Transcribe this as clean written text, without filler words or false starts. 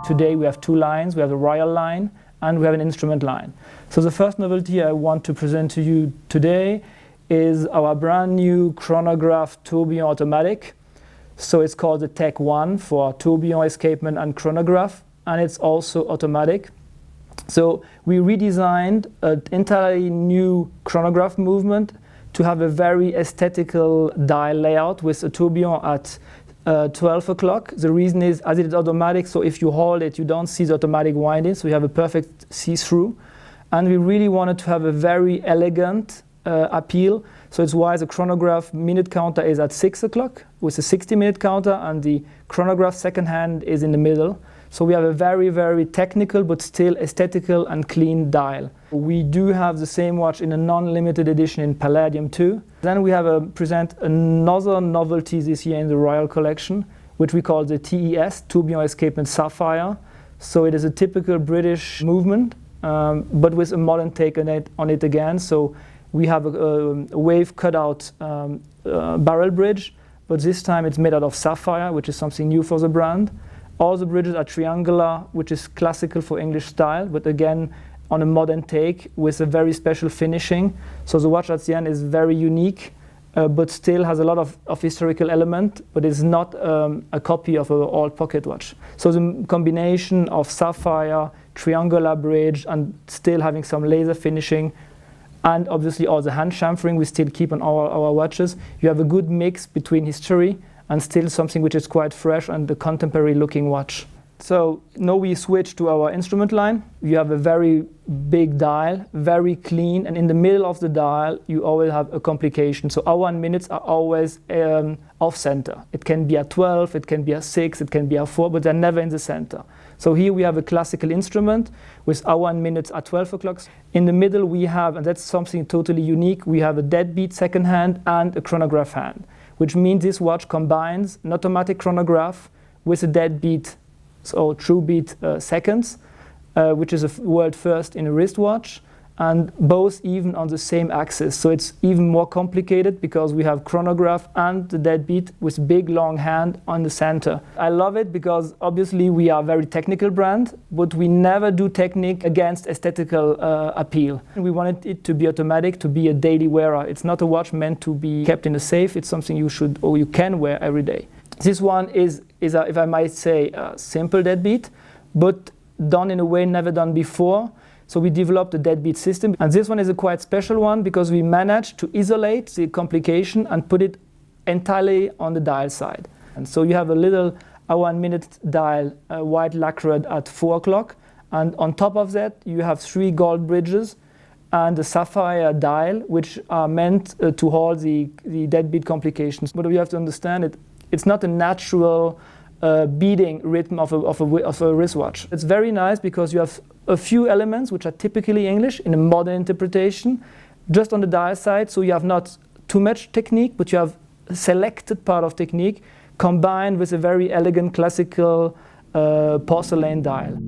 Today we have two lines. We have the Royal line and we have an instrument line. So the first novelty I want to present to you today is our brand new chronograph tourbillon automatic. So it's called the Tech 1 for tourbillon, escapement and chronograph, and it's also automatic. So we redesigned an entirely new chronograph movement to have a very aesthetical dial layout with a tourbillon at 12 o'clock. The reason is, as it is automatic, so if you hold it, you don't see the automatic winding, so you have a perfect see-through. And we really wanted to have a very elegant appeal, so it's why the chronograph minute counter is at 6 o'clock with a 60-minute counter, and the chronograph second hand is in the middle. So we have a very, very technical but still aesthetical and clean dial. We do have the same watch in a non-limited edition in Palladium too. Then we have present another novelty this year in the Royal collection, which we call the TES, Tourbillon Escapement Sapphire. So it is a typical British movement, but with a modern take on it again. So we have a wave cutout barrel bridge, but this time it's made out of sapphire, which is something new for the brand. All the bridges are triangular, which is classical for English style, but again on a modern take with a very special finishing. So the watch at the end is very unique, but still has a lot of historical element, but is not a copy of an old pocket watch. So the combination of sapphire, triangular bridge, and still having some laser finishing, and obviously all the hand chamfering we still keep on our watches, you have a good mix between history and still something which is quite fresh and a contemporary looking watch. So now we switch to our instrument line. You have a very big dial, very clean, and in the middle of the dial you always have a complication. So hour and minutes are always off center. It can be at 12, it can be at 6, it can be at 4, but they're never in the center. So here we have a classical instrument with hour and minutes at 12 o'clock. In the middle we have, and that's something totally unique, we have a deadbeat second hand and a chronograph hand, which means this watch combines an automatic chronograph with a deadbeat, so true beat seconds, which is a world first in a wristwatch, and both even on the same axis. So it's even more complicated because we have chronograph and the deadbeat with big long hand on the center. I love it because obviously we are a very technical brand, but we never do technique against aesthetical appeal. We wanted it to be automatic, to be a daily wearer. It's not a watch meant to be kept in a safe. It's something you should or you can wear every day. This one is a, if I might say, a simple deadbeat, but done in a way never done before. So we developed a deadbeat system, and this one is a quite special one because we managed to isolate the complication and put it entirely on the dial side. And so you have a little hour and minute dial, white lacquered at 4 o'clock, and on top of that you have 3 gold bridges and a sapphire dial, which are meant to hold the deadbeat complications. But you have to understand it's not a natural beating rhythm of a wristwatch. It's very nice because you have a few elements which are typically English in a modern interpretation, just on the dial side, so you have not too much technique, but you have a selected part of technique combined with a very elegant classical porcelain dial.